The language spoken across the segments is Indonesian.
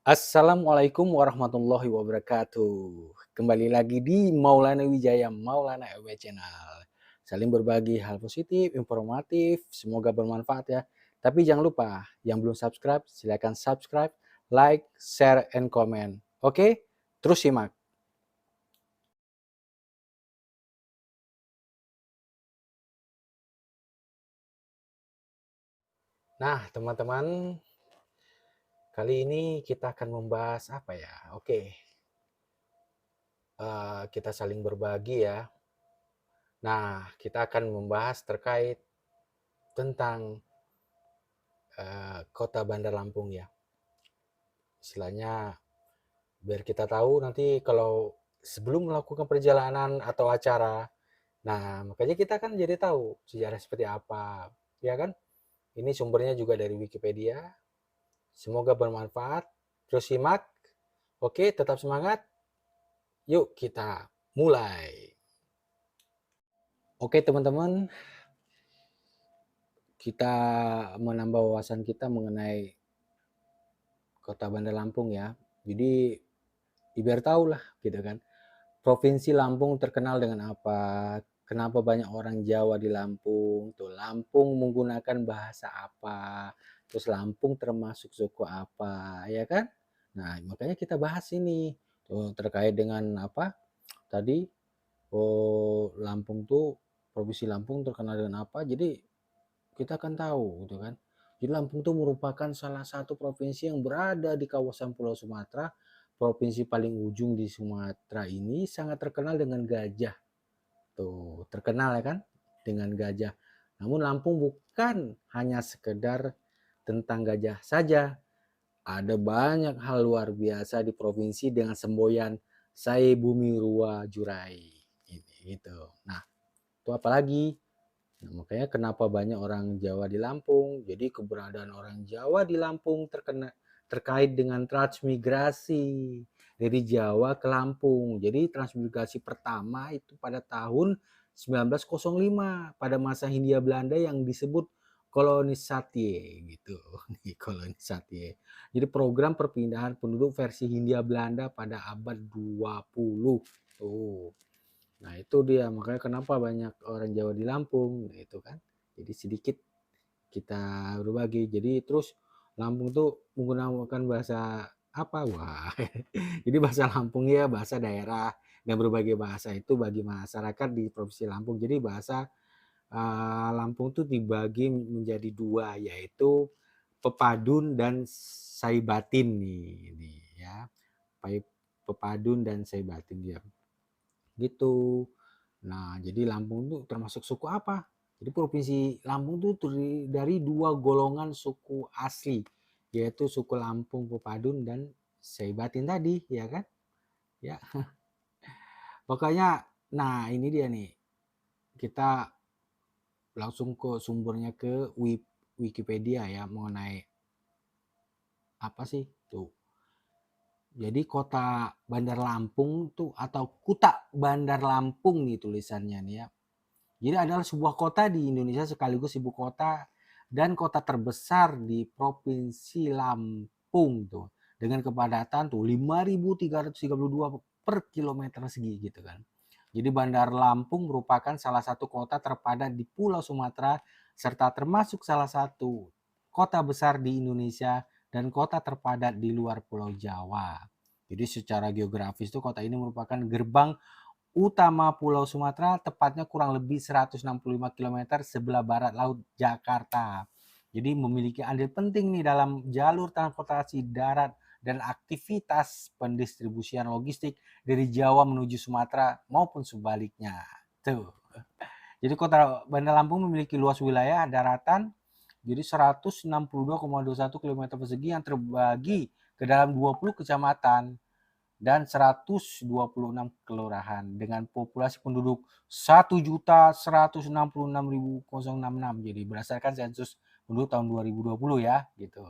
Assalamualaikum warahmatullahi wabarakatuh. Kembali lagi di Maulana Wijaya Maulana EW Channel. Saling berbagi hal positif, informatif, semoga bermanfaat ya. Tapi jangan lupa, yang belum subscribe, silakan subscribe, like, share, and comment. Oke? Terus simak. Nah, teman-teman, kali ini kita akan membahas apa ya? Oke, kita saling berbagi ya. Nah, kita akan membahas terkait tentang kota Bandar Lampung ya. Istilahnya biar kita tahu nanti kalau sebelum melakukan perjalanan atau acara, nah makanya kita kan jadi tahu sejarah seperti apa, ya kan? Ini sumbernya juga dari Wikipedia. Semoga bermanfaat. Terus simak. Oke, tetap semangat. Yuk kita mulai. Oke teman-teman, kita menambah wawasan kita mengenai kota Bandar Lampung ya. Jadi biar tahu lah gitu kan. Provinsi Lampung terkenal dengan apa? Kenapa banyak orang Jawa di Lampung? Tuh, Lampung menggunakan bahasa apa? Terus Lampung termasuk suku apa? Ya kan? Nah, makanya kita bahas ini. Tuh, terkait dengan apa? Tadi, oh, Lampung tuh, Provinsi Lampung terkenal dengan apa? Jadi kita akan tahu gitu kan. Jadi Lampung itu merupakan salah satu provinsi yang berada di kawasan Pulau Sumatera. Provinsi paling ujung di Sumatera ini sangat terkenal dengan gajah. Tuh, terkenal ya kan dengan gajah. Namun Lampung bukan hanya sekedar tentang gajah saja. Ada banyak hal luar biasa di provinsi dengan semboyan Sae Bumi Rua Jurai. Ini gitu. Nah, itu apalagi? Nah, makanya kenapa banyak orang Jawa di Lampung. Jadi keberadaan orang Jawa di Lampung terkait dengan transmigrasi dari Jawa ke Lampung. Jadi transmigrasi pertama itu pada tahun 1905 pada masa Hindia Belanda yang disebut kolonisatye gitu. Nih kolonisatye. Jadi program perpindahan penduduk versi Hindia Belanda pada abad 20. Tuh. Nah itu dia, makanya kenapa banyak orang Jawa di Lampung, gitu kan. Jadi sedikit kita berbagi. Jadi terus Lampung tuh menggunakan bahasa apa? Wah, jadi bahasa Lampung ya bahasa daerah dan berbagai bahasa itu bagi masyarakat di Provinsi Lampung. Jadi bahasa Lampung tuh dibagi menjadi dua, yaitu Pepadun dan Saibatin nih ya. Pepadun dan Saibatin dia. Gitu. Nah, jadi Lampung itu termasuk suku apa? Jadi provinsi Lampung itu terdiri dari dua golongan suku asli, yaitu suku Lampung Pepadun dan Saibatin tadi, ya kan? Ya, pokoknya, nah ini dia nih, kita langsung ke sumbernya ke Wikipedia ya mengenai apa sih tuh. Jadi kota Bandar Lampung tuh atau Kuta Bandar Lampung nih tulisannya nih ya. Jadi adalah sebuah kota di Indonesia sekaligus ibu kota dan kota terbesar di Provinsi Lampung tuh. Dengan kepadatan tuh 5.332 per kilometer segi gitu kan. Jadi Bandar Lampung merupakan salah satu kota terpadat di Pulau Sumatera serta termasuk salah satu kota besar di Indonesia dan kota terpadat di luar Pulau Jawa. Jadi secara geografis tuh kota ini merupakan gerbang utama Pulau Sumatera, tepatnya kurang lebih 165 km sebelah barat Laut Jakarta. Jadi memiliki andil penting nih dalam jalur transportasi darat dan aktivitas pendistribusian logistik dari Jawa menuju Sumatera maupun sebaliknya. Tuh. Jadi kota Bandar Lampung memiliki luas wilayah daratan jadi 162,21 km persegi yang terbagi ke dalam 20 kecamatan dan 126 kelurahan dengan populasi penduduk 1.166.066. Jadi berdasarkan sensus penduduk tahun 2020 ya gitu.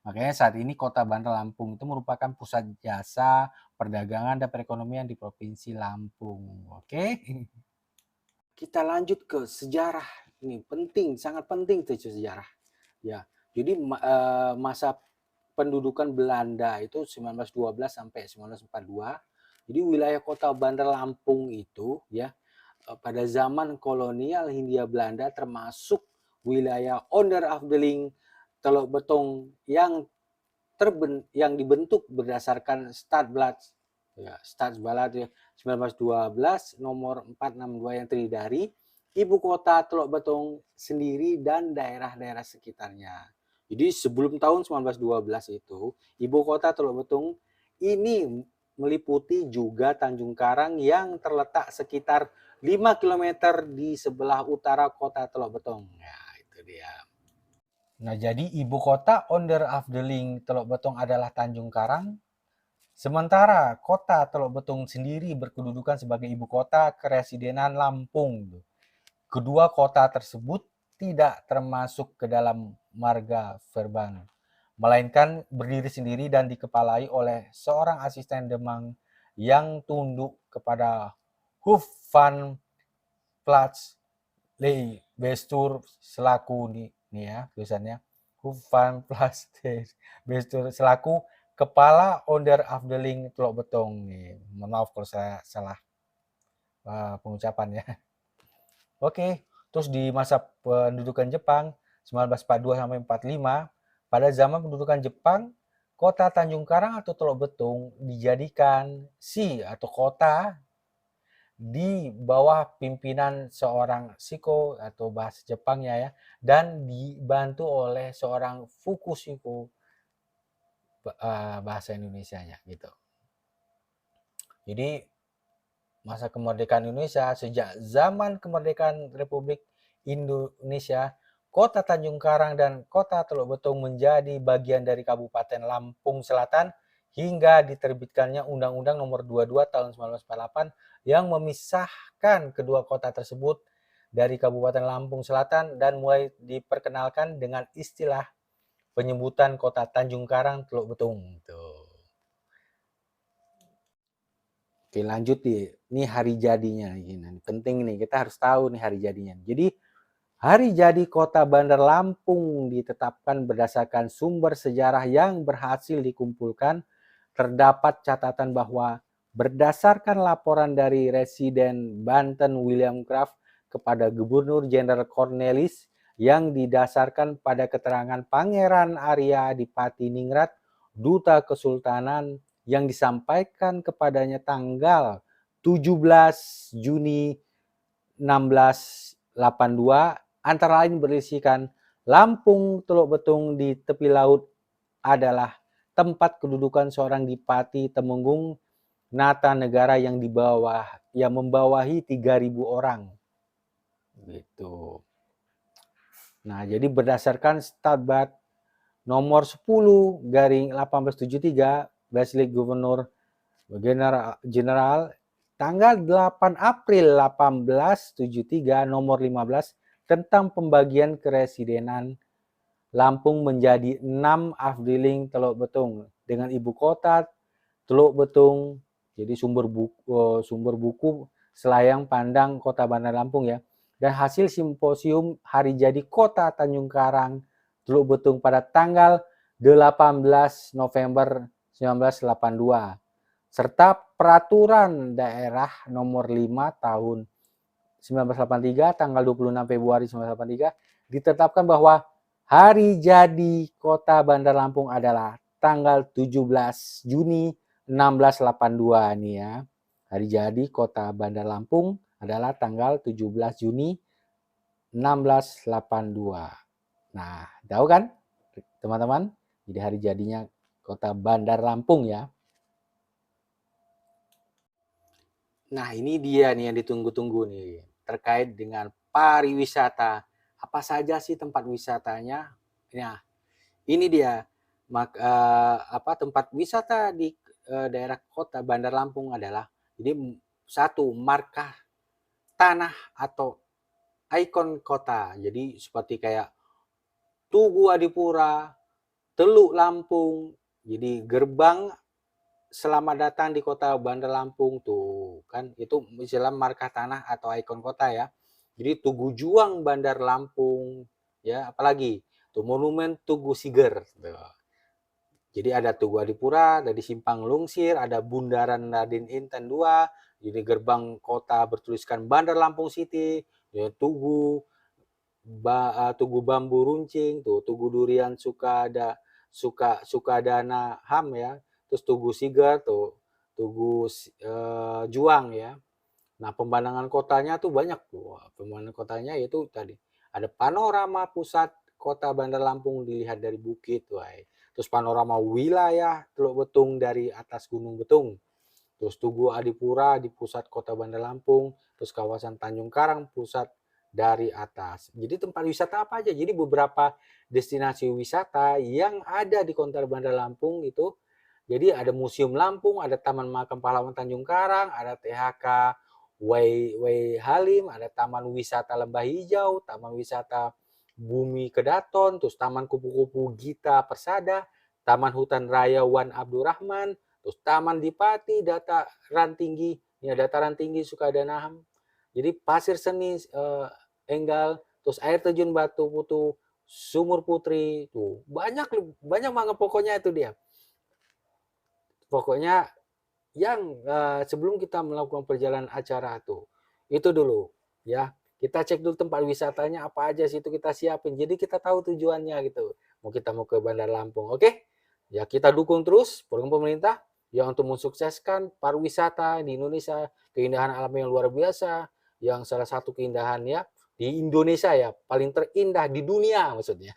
Makanya saat ini Kota Bandar Lampung itu merupakan pusat jasa, perdagangan dan perekonomian di Provinsi Lampung. Oke. Kita lanjut ke sejarah. Ini penting, sangat penting tuh sejarah. Ya. Jadi masa pendudukan Belanda itu 1912 sampai 1942. Jadi wilayah kota Bandar Lampung itu ya pada zaman kolonial Hindia Belanda termasuk wilayah Onder Afdeling Teluk Betong yang dibentuk berdasarkan Stadsblad ya, Stadsblad ya, 1912 nomor 462 yang terdiri dari ibu kota Teluk Betong sendiri dan daerah-daerah sekitarnya. Jadi sebelum tahun 1912 itu, ibu kota Teluk Betong ini meliputi juga Tanjung Karang yang terletak sekitar 5 km di sebelah utara kota Teluk Betong. Ya, itu dia. Nah, jadi ibu kota Onder Afdeling Teluk Betong adalah Tanjung Karang, sementara kota Teluk Betong sendiri berkedudukan sebagai ibu kota Keresidenan Lampung. Kedua kota tersebut tidak termasuk ke dalam marga Verband, melainkan berdiri sendiri dan dikepalai oleh seorang asisten Demang yang tunduk kepada Hof van Plaats Ley Bestur selaku nih ya tulisannya Hof van Plaats Bestur selaku kepala Onder Afdeling Teluk Betong nih. Maaf kalau saya salah pengucapannya. Oke, terus di masa pendudukan Jepang 1942 sampai 45, pada zaman pendudukan Jepang, kota Tanjung Karang atau Teluk Betong dijadikan atau kota di bawah pimpinan seorang shiko atau bahasa Jepangnya ya, dan dibantu oleh seorang fukushiko bahasa Indonesianya gitu. Jadi masa kemerdekaan Indonesia, sejak zaman kemerdekaan Republik Indonesia, kota Tanjung Karang dan kota Teluk Betong menjadi bagian dari Kabupaten Lampung Selatan hingga diterbitkannya Undang-Undang Nomor 22 Tahun 1948 yang memisahkan kedua kota tersebut dari Kabupaten Lampung Selatan dan mulai diperkenalkan dengan istilah penyebutan kota Tanjung Karang Teluk Betong. Tuh. Oke, lanjut nih. Ini hari jadinya. Ini penting nih, kita harus tahu nih hari jadinya. Jadi, hari jadi kota Bandar Lampung ditetapkan berdasarkan sumber sejarah yang berhasil dikumpulkan. Terdapat catatan bahwa berdasarkan laporan dari Residen Banten William Craft kepada Gubernur Jenderal Cornelis yang didasarkan pada keterangan Pangeran Arya Dipati Ningrat, Duta Kesultanan yang disampaikan kepadanya tanggal 17 Juni 1682 antara lain berisikan Lampung Teluk Betong di tepi laut adalah tempat kedudukan seorang Dipati Temenggung Nata Negara yang membawahi 3.000 orang. Gitu. Nah, jadi berdasarkan Stabat nomor 10/1873 Baslik Gubernur General tanggal 8 April 1873 nomor 15 tentang pembagian keresidenan Lampung menjadi 6 Afdeling Teluk Betong dengan ibu kota Teluk Betong. Jadi sumber buku Selayang Pandang Kota Bandar Lampung ya. Dan hasil simposium hari jadi kota Tanjung Karang Teluk Betong pada tanggal 18 November 1982 serta peraturan daerah nomor 5 tahun 1983 tanggal 26 Februari 1983 ditetapkan bahwa hari jadi kota Bandar Lampung adalah tanggal 17 Juni 1682 nih ya. Hari jadi kota Bandar Lampung adalah tanggal 17 Juni 1682. Nah, tahu kan teman-teman? Jadi hari jadinya kota Bandar Lampung ya. Nah, ini dia nih yang ditunggu-tunggu nih, terkait dengan pariwisata. Apa saja sih tempat wisatanya? Nah, ini dia tempat wisata di daerah kota Bandar Lampung adalah jadi satu markah tanah atau ikon kota. Jadi seperti kayak Tugu Adipura, Teluk Lampung. Jadi gerbang selamat datang di kota Bandar Lampung tuh kan itu istilah markah tanah atau ikon kota ya. Jadi Tugu Juang Bandar Lampung ya, apalagi tuh monumen Tugu Siger tuh. Jadi ada Tugu Adipura, ada di Simpang Lungsir, ada Bundaran Raden Inten 2, jadi gerbang kota bertuliskan Bandar Lampung City, ya, Tugu Bambu Runcing, Tugu Durian Sukadana Ham ya, terus Tugu Siger, Tugu Juang ya. Nah, pemandangan kotanya tuh banyak tuh. Pemandangan kotanya itu tadi ada panorama pusat kota Bandar Lampung dilihat dari bukit, wah. Terus panorama wilayah Teluk Betung dari atas Gunung Betung. Terus Tugu Adipura di pusat kota Bandar Lampung, terus kawasan Tanjung Karang pusat dari atas. Jadi tempat wisata apa aja? Jadi beberapa destinasi wisata yang ada di Kota Bandar Lampung itu. Jadi ada Museum Lampung, ada Taman Makam Pahlawan Tanjung Karang, ada THK Wai Halim, ada Taman Wisata Lembah Hijau, Taman Wisata Bumi Kedaton, terus Taman Kupu-Kupu Gita Persada, Taman Hutan Raya Wan Abdurrahman, terus Taman Dipati, Dataran Tinggi, ya Dataran Tinggi Sukadanaham. Jadi pasir seni Enggal, terus air terjun Batu Putu, Sumur Putri, tuh banyak banyak banget pokoknya itu dia. Pokoknya yang sebelum kita melakukan perjalanan acara tuh, itu dulu ya. Kita cek dulu tempat wisatanya apa aja sih itu kita siapin. Jadi kita tahu tujuannya gitu. Kita mau ke Bandar Lampung, oke? Ya kita dukung terus program pemerintah ya untuk mensukseskan pariwisata di Indonesia, keindahan alam yang luar biasa, yang salah satu keindahan ya di Indonesia ya paling terindah di dunia maksudnya.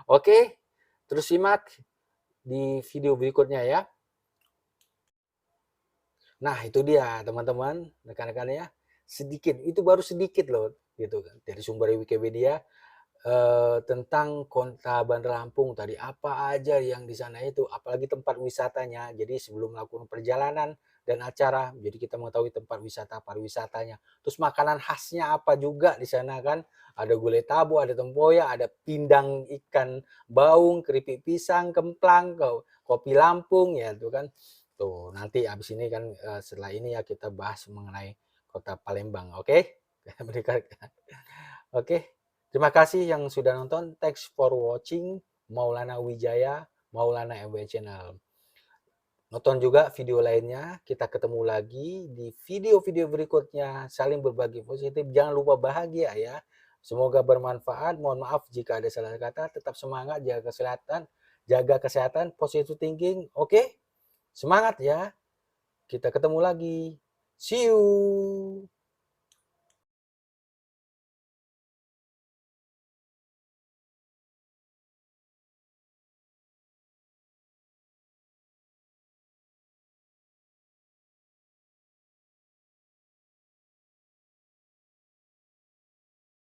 Oke, terus simak di video berikutnya ya. Nah, itu dia teman-teman, rekan-rekan ya. Sedikit, itu baru sedikit loh gitu kan. Dari sumber Wikipedia tentang Kota Bandar Lampung tadi apa aja yang di sana itu, apalagi tempat wisatanya. Jadi sebelum melakukan perjalanan dan acara, jadi kita mengetahui tempat wisata pariwisatanya. Terus makanan khasnya apa juga di sana kan? Ada gulai taboh, ada tempoyak, ada pindang ikan baung, keripik pisang, kemplang, kopi Lampung ya itu kan. Tuh, nanti abis ini kan setelah ini ya kita bahas mengenai Kota Palembang, oke? Oke. Terima kasih yang sudah nonton. Thanks for watching Maulana Wijaya, Maulana MW Channel. Nonton juga video lainnya. Kita ketemu lagi di video-video berikutnya. Saling berbagi positif. Jangan lupa bahagia ya. Semoga bermanfaat. Mohon maaf jika ada salah kata. Tetap semangat, jaga kesehatan. Jaga kesehatan, positive thinking. Oke? Semangat ya. Kita ketemu lagi. See you.